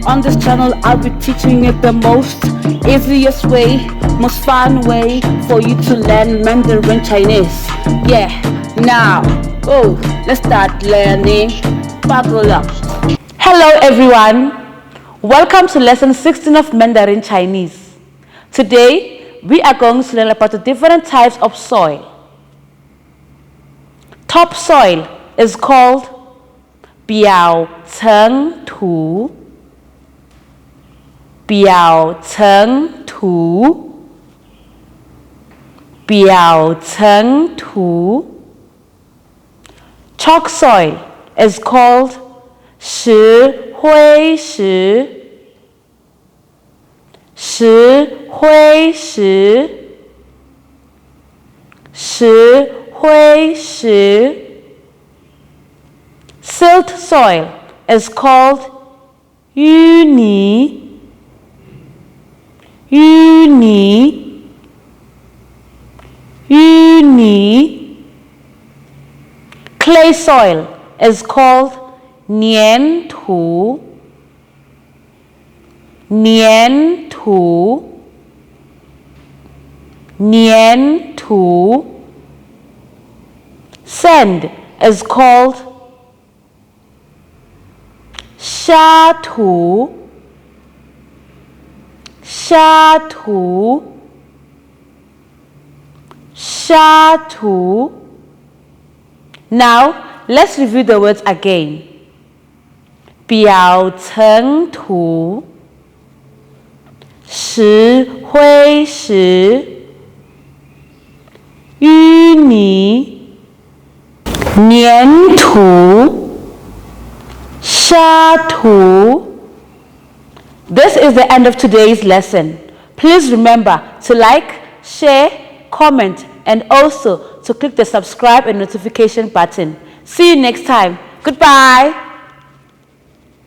On this channel, I'll be teaching you the most easiest way, most fun way for you to learn Mandarin Chinese. Yeah, now, let's start learning. Buckle up. Hello everyone. Welcome to lesson 16 of Mandarin Chinese. Today, we are going to learn about the different types of soil. Topsoil is called 表层土表层土表层土 Chalk soil is called 石灰石石灰石石灰石 Silt soil is called 淤泥淤泥淤泥 Clay soil is called 粘土粘土粘土 Sand is called 沙土沙土沙土 Now, let's review the words again. 表层土石灰石淤泥粘土沙土 This is the end of today's lesson. Please remember to like, share, comment, and also to click the subscribe and notification button. See you next time. Goodbye.